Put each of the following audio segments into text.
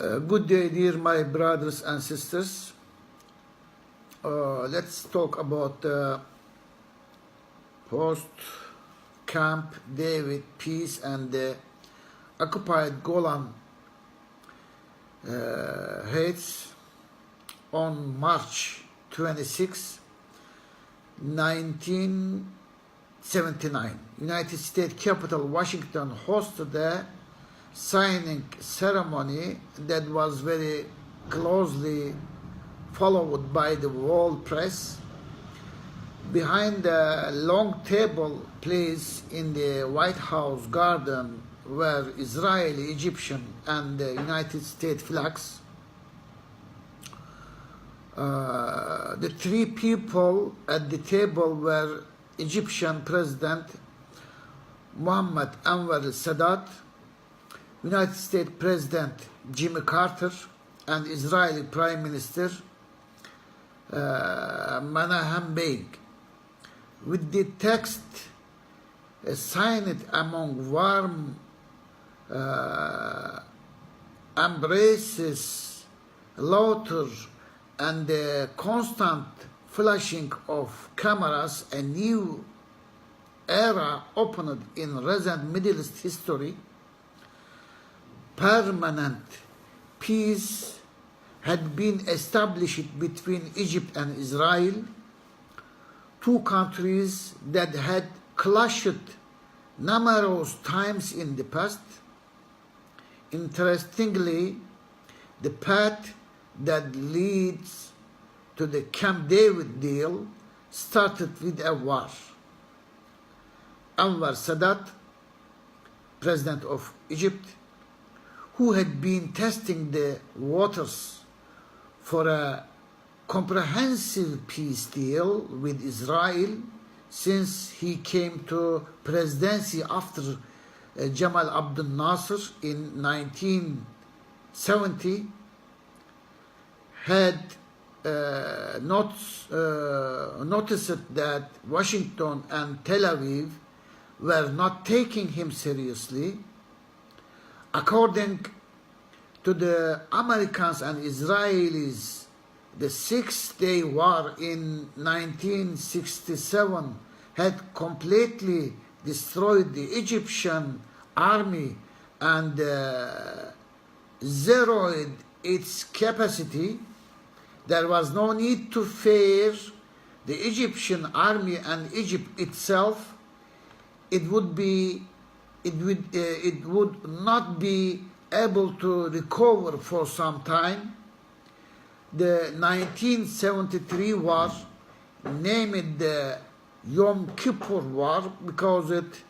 Good day, dear my brothers and sisters. Let's talk about post-Camp David peace and the occupied Golan Heights on March 26, 1979. United States capital Washington hosted a signing ceremony that was very closely followed by the world press. Behind the long table placed in the White House garden were Israeli, Egyptian, and the United States flags. The three people at the table were Egyptian President Mohammed Anwar al-Sadat, United States President Jimmy Carter, and Israeli Prime Minister Menahem Begin, with the text signed among warm embraces, laughter, and the constant flashing of cameras. A new era opened in recent Middle East history. Permanent peace had been established between Egypt and Israel, two countries that had clashed numerous times in the past. Interestingly, the path that leads to the Camp David deal started with a war. Anwar Sadat, President of Egypt, who had been testing the waters for a comprehensive peace deal with Israel since he came to presidency after Jamal Abdel Nasser in 1970, had noticed that Washington and Tel Aviv were not taking him seriously. According to the Americans and Israelis, the Six-Day War in 1967 had completely destroyed the Egyptian army and zeroed its capacity. There was no need to fear the Egyptian army and Egypt itself. It would not be able to recover for some time. The 1973 war, named the Yom Kippur War because it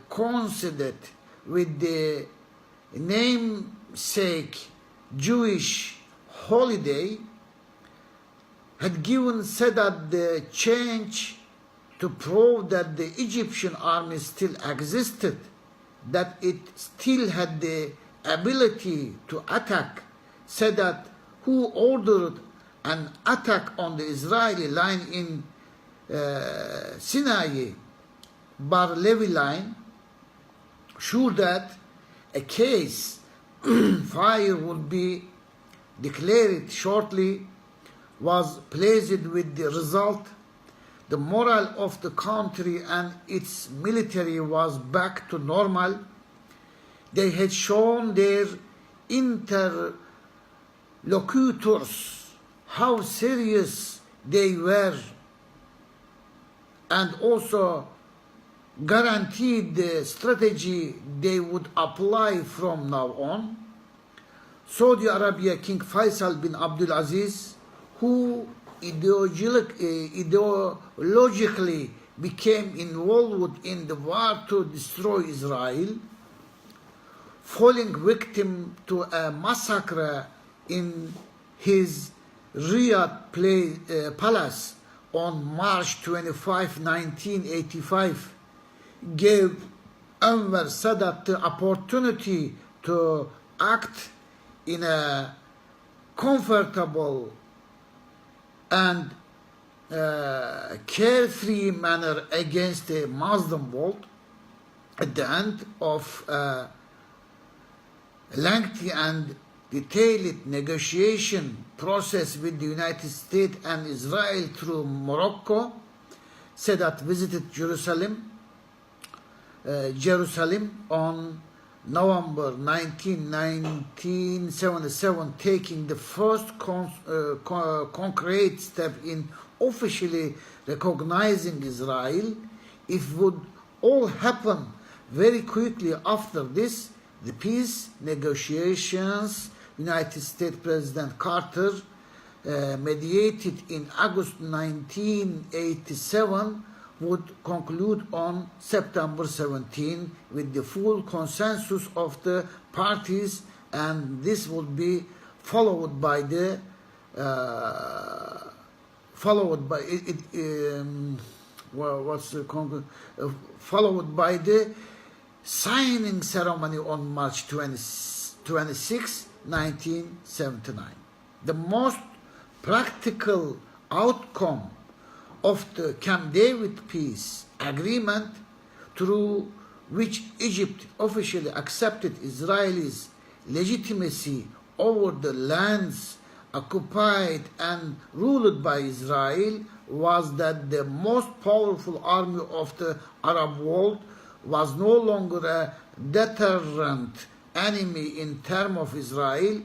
coincided with the namesake Jewish holiday, had given Sadat the chance to prove that the Egyptian army still existed, that it still had the ability to attack. Sadat, who ordered an attack on the Israeli line in Sinai, Bar Levi line, sure that a case fire would be declared shortly, was pleased with the result. The morale of the country and its military was back to normal. They had shown their interlocutors how serious they were, and also guaranteed the strategy they would apply from now on. Saudi Arabia King Faisal bin Abdulaziz, who ideologically became involved in the war to destroy Israel, falling victim to a massacre in his Riyadh palace on March 25, 1985, gave Anwar Sadat the opportunity to act in a comfortable and carefree manner against the Muslim world. At the end of lengthy and detailed negotiation process with the United States and Israel through Morocco. Sadat visited Jerusalem on November 19, 1977, taking the first concrete step in officially recognizing Israel. It would all happen very quickly after this. The peace negotiations United States President Carter mediated in August 1987 would conclude on September 17 with the full consensus of the parties, and this would be followed by the signing ceremony on March 26, 1979. The most practical outcome of the Camp David peace agreement, through which Egypt officially accepted Israel's legitimacy over the lands occupied and ruled by Israel, was that the most powerful army of the Arab world was no longer a deterrent enemy in terms of Israel.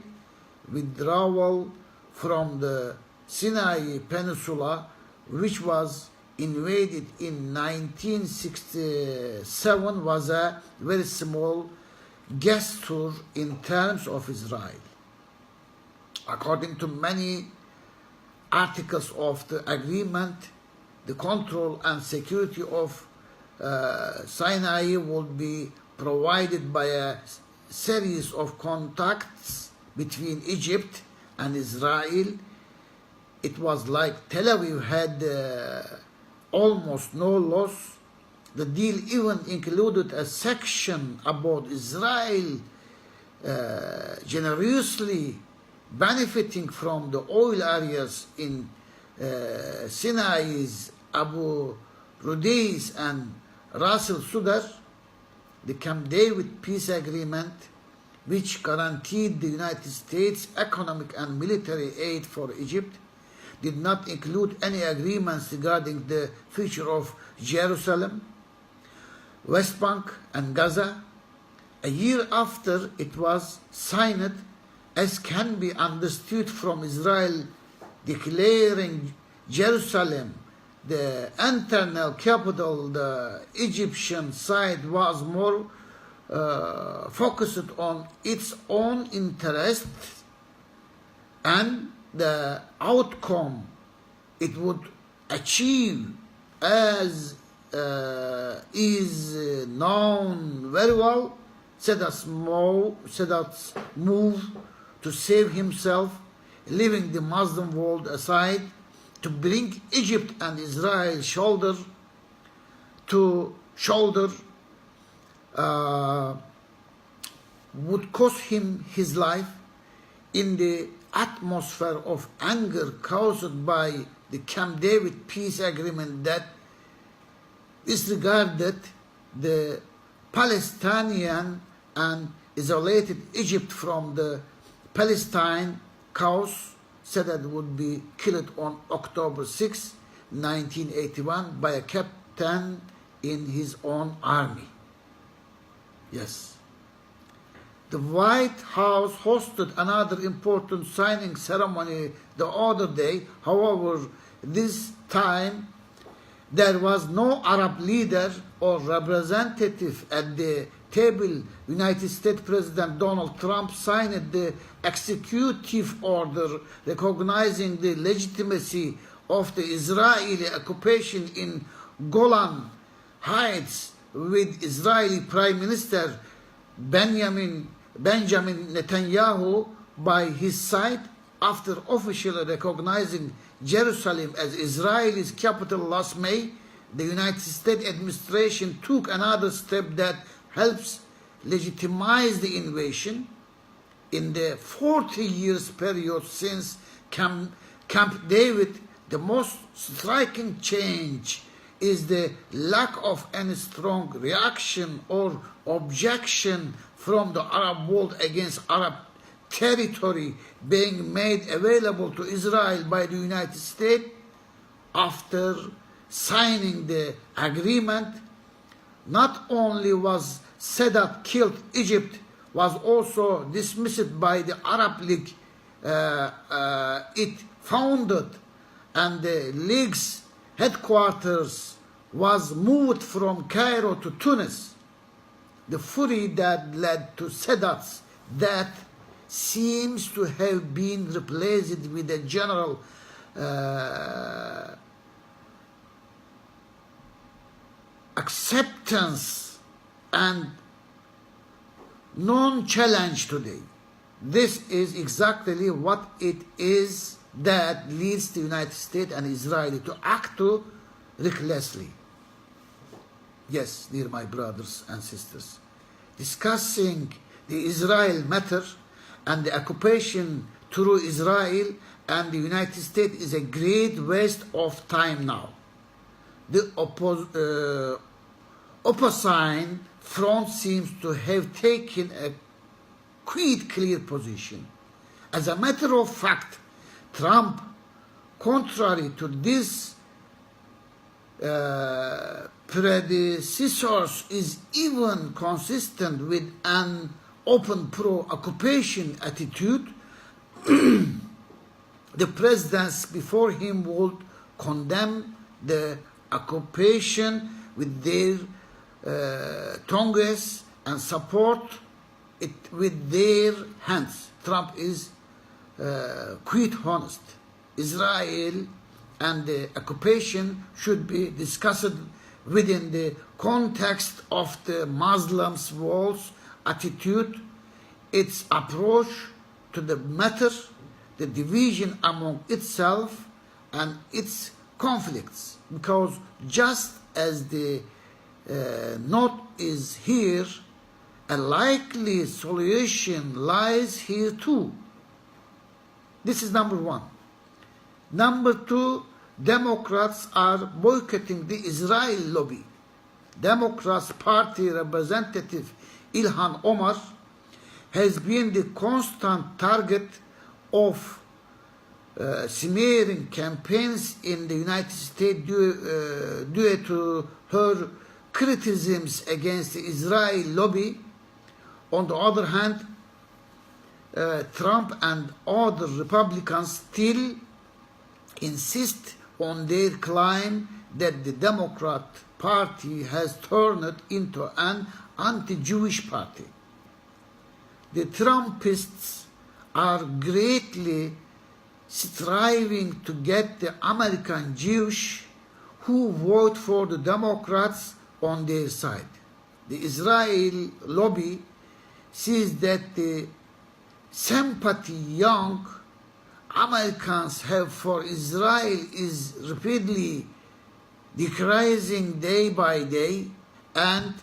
Withdrawal from the Sinai Peninsula, which was invaded in 1967, was a very small gesture in terms of Israel. According to many articles of the agreement, the control and security of Sinai would be provided by a series of contacts between Egypt and Israel. It was like Tel Aviv had almost no loss. The deal even included a section about Israel generously benefiting from the oil areas in Sinai's Abu Rudais and Ras al-Sudar. The Camp David peace agreement, which guaranteed the United States economic and military aid for Egypt, did not include any agreements regarding the future of Jerusalem, West Bank, and Gaza. A year after it was signed, as can be understood from Israel declaring Jerusalem the internal capital, the Egyptian side was more focused on its own interests and the outcome it would achieve, as is known very well. Sadat's move to save himself, leaving the Muslim world aside, to bring Egypt and Israel shoulder to shoulder, would cost him his life. In the atmosphere of anger caused by the Camp David peace agreement that disregarded the Palestinian and isolated Egypt from the Palestine cause, Sadat would be killed on October 6, 1981 by a captain in his own army. Yes. The White House hosted another important signing ceremony the other day. However, this time there was no Arab leader or representative at the table. United States President Donald Trump signed the executive order recognizing the legitimacy of the Israeli occupation in Golan Heights, with Israeli Prime Minister Benjamin Netanyahu by his side. After officially recognizing Jerusalem as Israel's capital last May, the United States administration took another step that helps legitimize the invasion. In the 40 years period since Camp David, the most striking change is the lack of any strong reaction or objection from the Arab world against Arab territory being made available to Israel by the United States after signing the agreement. Not only was Sadat killed, Egypt was also dismissed by the Arab League it founded, and the League's headquarters was moved from Cairo to Tunis. The fury that led to Sadat's death seems to have been replaced with a general acceptance and non-challenge today. This is exactly what it is that leads the United States and Israel to act too recklessly. Yes, dear my brothers and sisters, discussing the Israel matter and the occupation through Israel and the United States is a great waste of time now. The opposite front seems to have taken a quite clear position. As a matter of fact, Trump, contrary to this predecessors, is even consistent with an open pro-occupation attitude. The presidents before him would condemn the occupation with their tongues and support it with their hands. Trump is quite honest. Israel and the occupation should be discussed within the context of the Muslims' world's attitude, its approach to the matter, the division among itself and its conflicts. Because just as the note is here, a likely solution lies here too. This is number one. Number two, Democrats are boycotting the Israel lobby. Democrats Party representative Ilhan Omar has been the constant target of smearing campaigns in the United States due to her criticisms against the Israel lobby. On the other hand, Trump and other Republicans still insist on their claim that the Democrat Party has turned into an anti-Jewish party. The Trumpists are greatly striving to get the American Jews who vote for the Democrats on their side. The Israel lobby sees that the sympathy young Americans have for Israel is rapidly decreasing day by day, and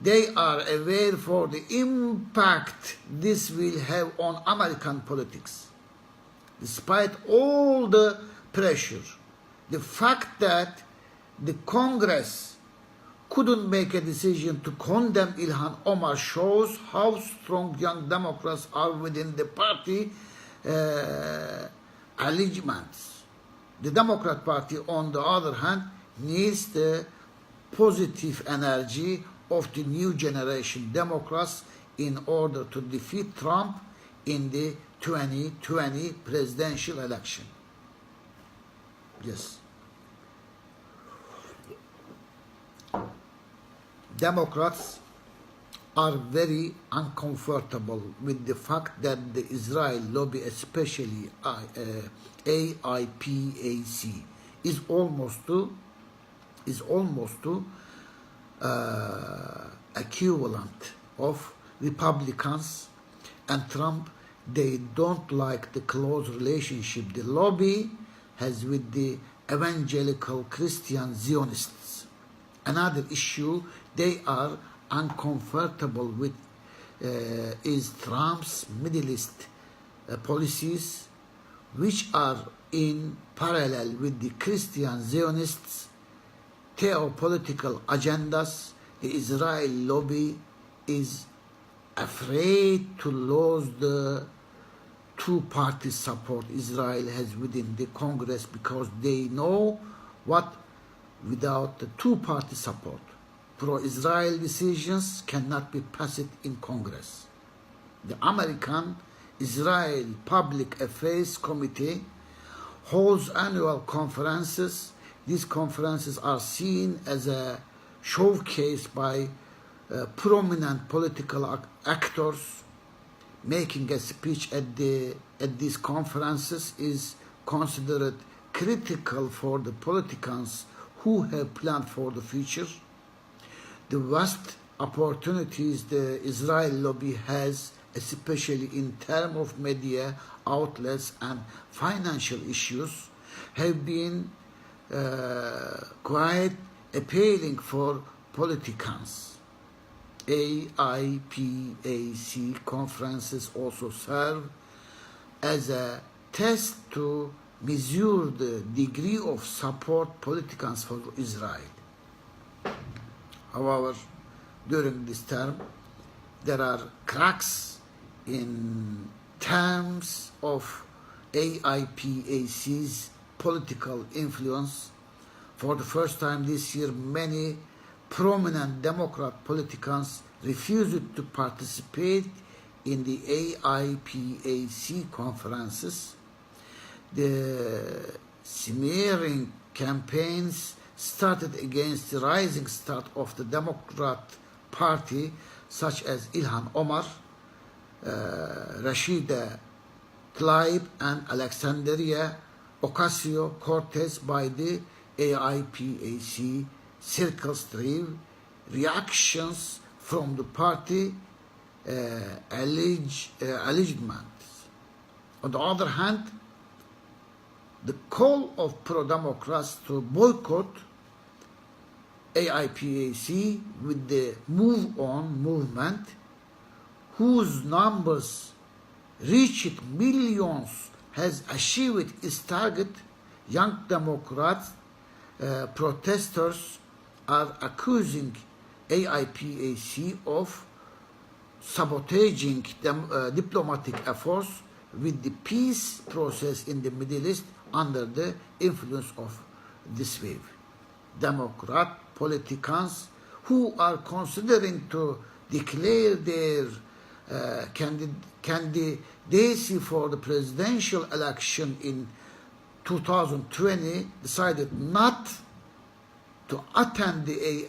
they are aware for the impact this will have on American politics. Despite all the pressure, the fact that the Congress couldn't make a decision to condemn Ilhan Omar shows how strong young Democrats are within the party allegiance. The Democrat Party, on the other hand, needs the positive energy of the new generation Democrats in order to defeat Trump in the 2020 presidential election. Yes. Democrats are very uncomfortable with the fact that the Israel lobby, especially AIPAC, is almost to equivalent of Republicans and Trump. They don't like the close relationship the lobby has with the evangelical Christian Zionists. Another issue they are uncomfortable with is Trump's Middle East policies, which are in parallel with the Christian Zionists geopolitical agendas, the Israel lobby is afraid to lose the two-party support Israel has within the Congress, because they know what without the two-party support, pro-Israel decisions cannot be passed in Congress. The American Israel Public Affairs Committee holds annual conferences. These conferences are seen as a showcase by prominent political actors. Making a speech at these conferences is considered critical for the politicians who have planned for the future. The vast opportunities the Israel lobby has, especially in terms of media outlets and financial issues, have been quite appealing for politicians. AIPAC conferences also serve as a test to measure the degree of support politicians for Israel. However, during this term, there are cracks in terms of AIPAC's political influence. For the first time this year, many prominent Democrat politicians refused to participate in the AIPAC conferences. The smearing campaigns started against the rising star of the Democrat Party, such as Ilhan Omar, Rashida Tlaib, and Alexandria Ocasio-Cortez by the AIPAC circles drive reactions from the party allegiance. On the other hand, the call of pro-Democrats to boycott AIPAC with the Move On movement, whose numbers reached millions, has achieved its target. Young Democrats protesters are accusing AIPAC of sabotaging diplomatic efforts with the peace process in the Middle East under the influence of this wave. Democrat politicians who are considering to declare their candidacy for the presidential election in 2020 decided not to attend the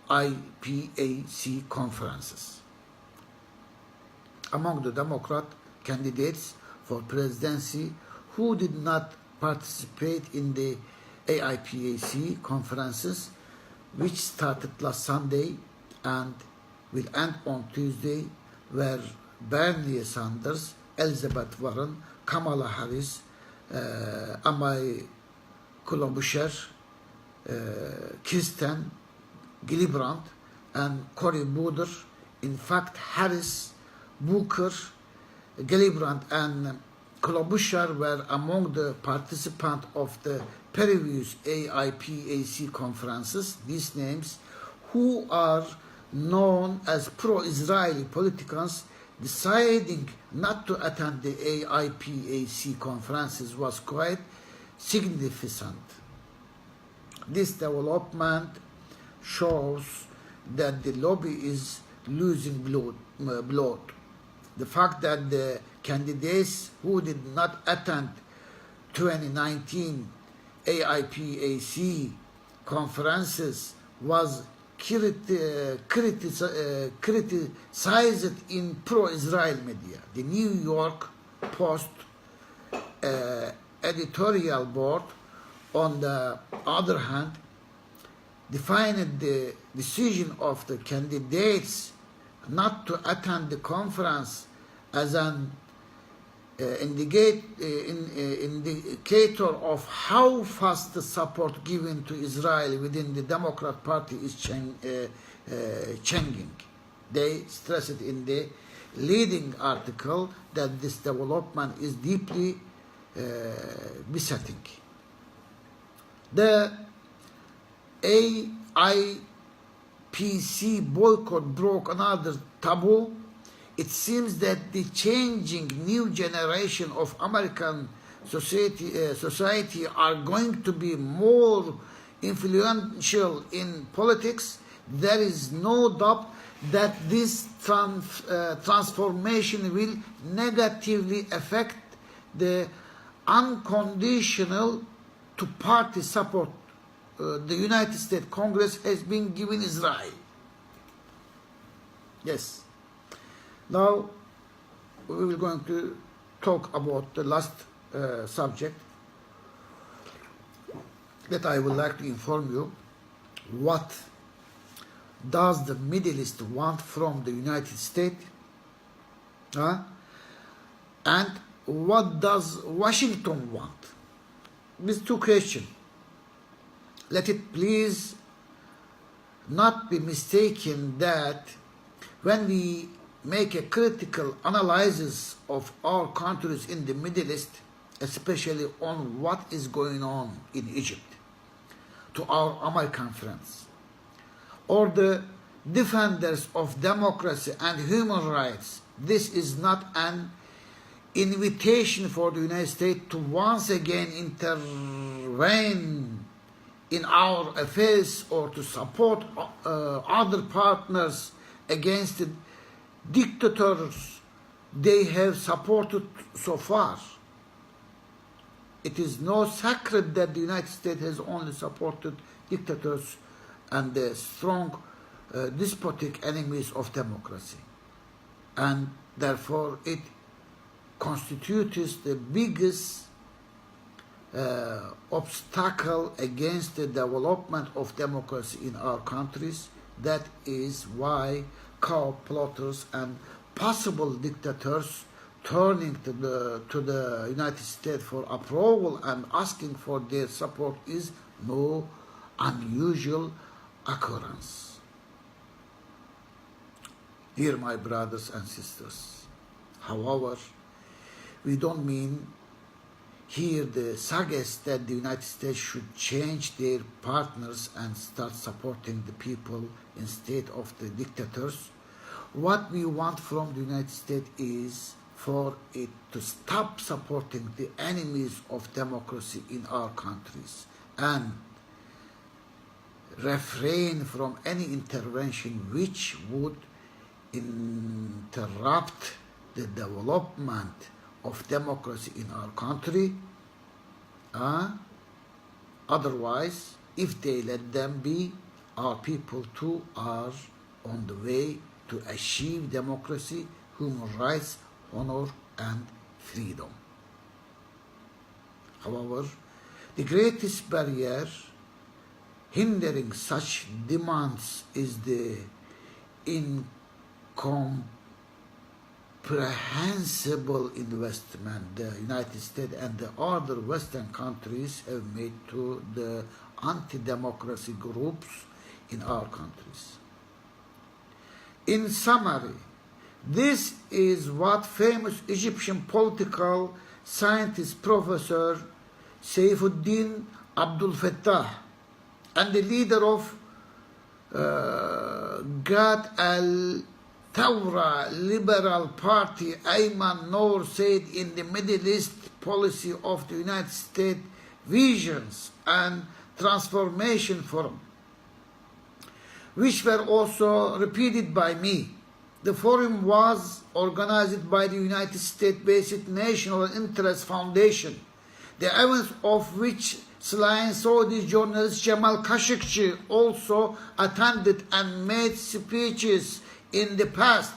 AIPAC conferences. Among the Democrat candidates for presidency who did not participate in the AIPAC conferences, which started last Sunday and will end on Tuesday, were Bernie Sanders, Elizabeth Warren, Kamala Harris, Amy Klobuchar, Kirsten Gillibrand, and Cory Booker. In fact, Harris, Booker, Gillibrand, and Klobuchar were among the participants of the previous AIPAC conferences. These names, who are known as pro-Israeli politicians, deciding not to attend the AIPAC conferences was quite significant. This development shows that the lobby is losing blood. The fact that the candidates who did not attend 2019 AIPAC conferences was criticized in pro-Israel media. The New York Post editorial board, on the other hand, defined the decision of the candidates not to attend the conference as an indicator of how fast the support given to Israel within the Democrat Party is changing. They stressed in the leading article that this development is deeply besetting. The IPC boycott broke another taboo. It seems that the changing new generation of American society are going to be more influential in politics. There is no doubt that this transformation will negatively affect the unconditional two-party support the United States Congress has been giving Israel. Yes. Now we will going to talk about the last subject that I would like to inform you. What does the Middle East want from the United States? And what does Washington want? These two questions. Let it please not be mistaken that when we make a critical analysis of our countries in the Middle East, especially on what is going on in Egypt, to our American friends, or the defenders of democracy and human rights, this is not an invitation for the United States to once again intervene in our affairs or to support other partners against the dictators they have supported so far. It is no secret that the United States has only supported dictators and the strong despotic enemies of democracy. And therefore it constitutes the biggest obstacle against the development of democracy in our countries. That is why co-plotters and possible dictators turning to the United States for approval and asking for their support is no unusual occurrence. Dear my brothers and sisters, however, we don't mean here the suggest that the United States should change their partners and start supporting the people instead of the dictators. What we want from the United States is for it to stop supporting the enemies of democracy in our countries and refrain from any intervention which would interrupt the development of democracy in our country. Otherwise, if they let them be, our people too are on the way to achieve democracy, human rights, honor, and freedom. However, the greatest barrier hindering such demands is the incomprehensible investment the United States and the other Western countries have made to the anti-democracy groups in our countries. In summary, this is what famous Egyptian political scientist Professor Saifuddin Abdulkadir and the leader of Gad al-Thawra Liberal Party Ayman Noor said in the Middle East policy of the United States Visions and Transformation Forum, which were also repeated by me. The forum was organized by the United States-based National Interest Foundation, the events of which slain Saudi journalist Jamal Khashoggi also attended and made speeches in the past,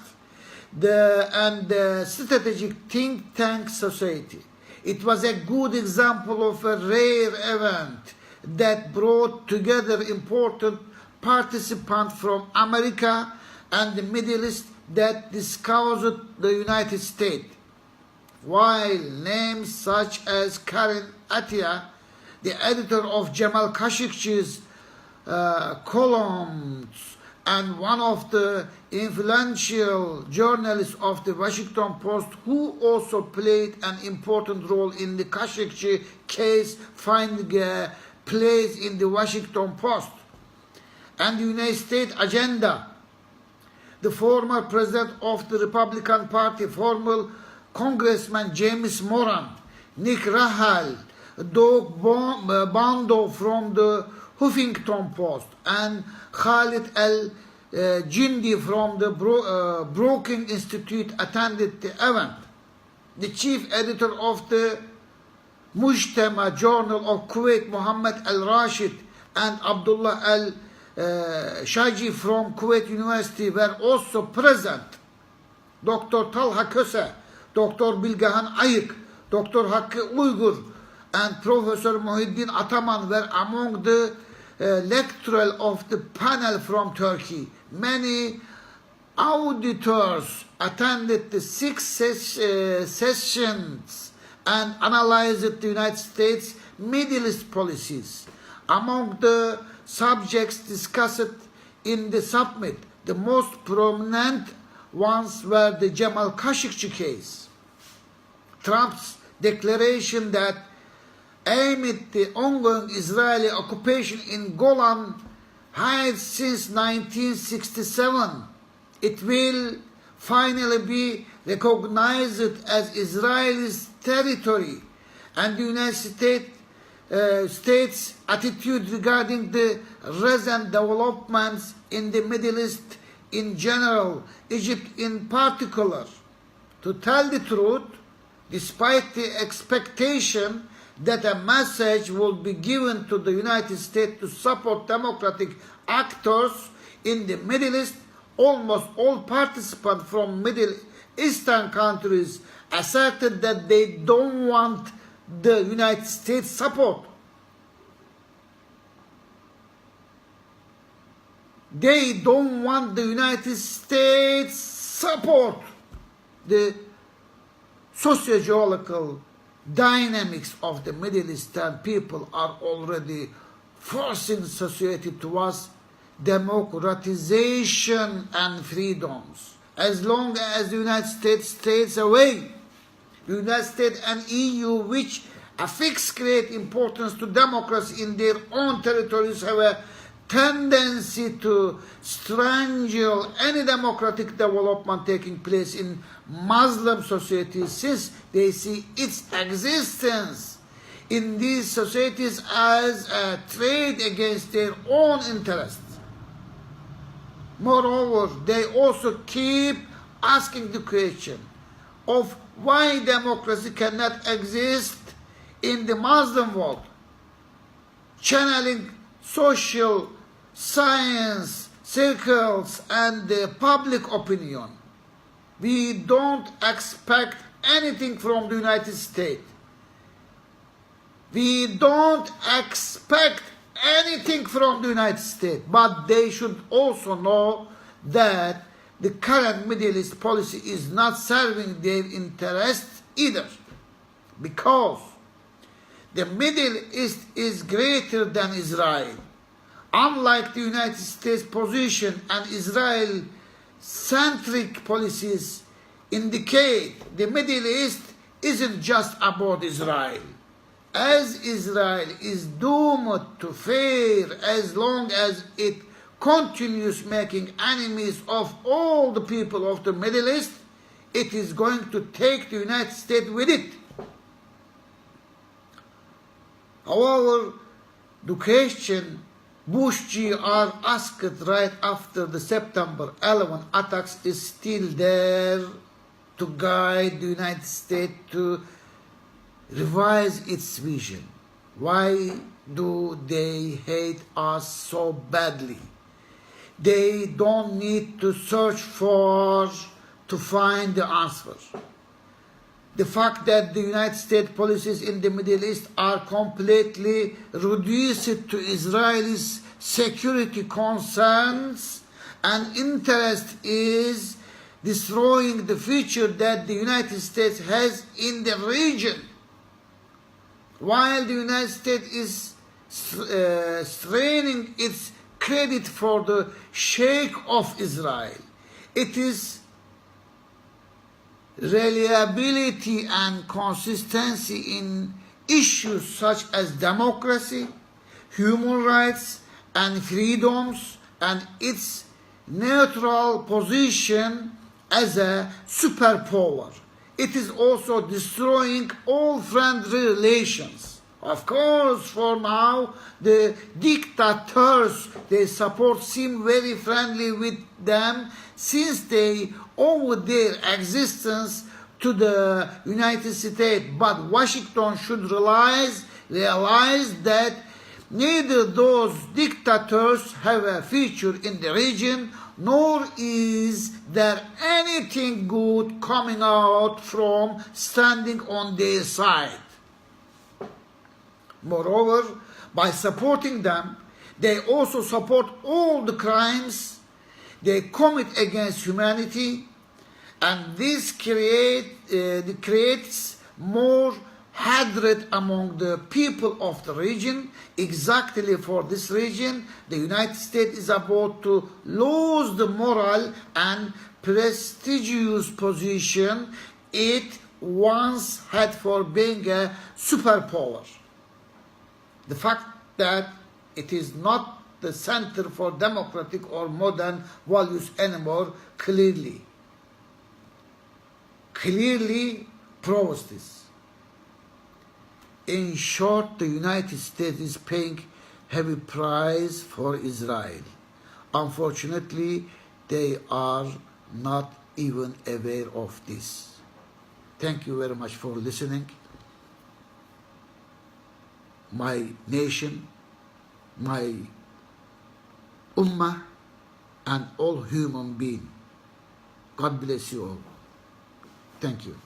and the strategic think tank society. It was a good example of a rare event that brought together important participants from America and the Middle East that discovered the United States. While names such as Karen Attia, the editor of Jamal Khashoggi's columns and one of the influential journalists of the Washington Post, who also played an important role in the Khashoggi case, finding a place in the Washington Post, and the United States agenda. The former president of the Republican Party, former Congressman James Moran, Nick Rahal, Doug Bando from the Huffington Post, and Khalid Al-Jindi from the Brookings Institute attended the event. The chief editor of the Mujtama Journal of Kuwait, Mohammed Al-Rashid, and Abdullah Al-Shaji from Kuwait University were also present. Dr. Talha Köse, Dr. Bilgehan Ayık, Dr. Hakkı Uygur, and Professor Muhyiddin Ataman were among the lecturers of the panel from Turkey. Many auditors attended the 6 sessions and analyzed the United States Middle East policies. Among the subjects discussed in the summit, the most prominent ones were the Jamal Khashoggi case, Trump's declaration that amid the ongoing Israeli occupation in Golan Heights since 1967, it will finally be recognized as Israel's territory, and the United States' attitude regarding the recent developments in the Middle East in general, Egypt in particular. To tell the truth, despite the expectation that a message will be given to the United States to support democratic actors in the Middle East, almost all participants from Middle Eastern countries asserted that they don't want the United States support. They don't want the United States support. The sociological dynamics of the Middle Eastern people are already forcing society towards democratization and freedoms. As long as the United States stays away, the United States and EU, which affix great importance to democracy in their own territories, have a tendency to strangle any democratic development taking place in Muslim societies, since they see its existence in these societies as a trade against their own interests. Moreover, they also keep asking the question of why democracy cannot exist in the Muslim world, channeling social science circles and the public opinion. We don't expect anything from the United States. We don't expect anything from the United States, but they should also know that the current Middle East policy is not serving their interests either, because the Middle East is greater than Israel. Unlike the United States position and Israel-centric policies indicate, the Middle East isn't just about Israel. As Israel is doomed to fail as long as it continues making enemies of all the people of the Middle East, it is going to take the United States with it. However, the question Bush Jr. asked right after the September 11 attacks is still there to guide the United States to revise its vision. Why do they hate us so badly? They don't need to search to find the answer. The fact that the United States policies in the Middle East are completely reduced to Israel's security concerns and interest is destroying the future that the United States has in the region. While the United States is straining its credit for the Sheikh of Israel, it is reliability and consistency in issues such as democracy, human rights, and freedoms and its neutral position as a superpower. It is also destroying all friendly relations. Of course, for now, the dictators they support seem very friendly with them since they owe their existence to the United States. But Washington should realize that neither those dictators have a future in the region, nor is there anything good coming out from standing on their side. Moreover, by supporting them, they also support all the crimes they commit against humanity, and this creates more hatred among the people of the region. Exactly for this region, the United States is about to lose the moral and prestigious position it once had for being a superpower. The fact that it is not the center for democratic or modern values anymore clearly proves this. In short, the United States is paying heavy price for Israel. Unfortunately, they are not even aware of this. Thank you very much for listening. My nation, my ummah, and all human beings. God bless you all. Thank you.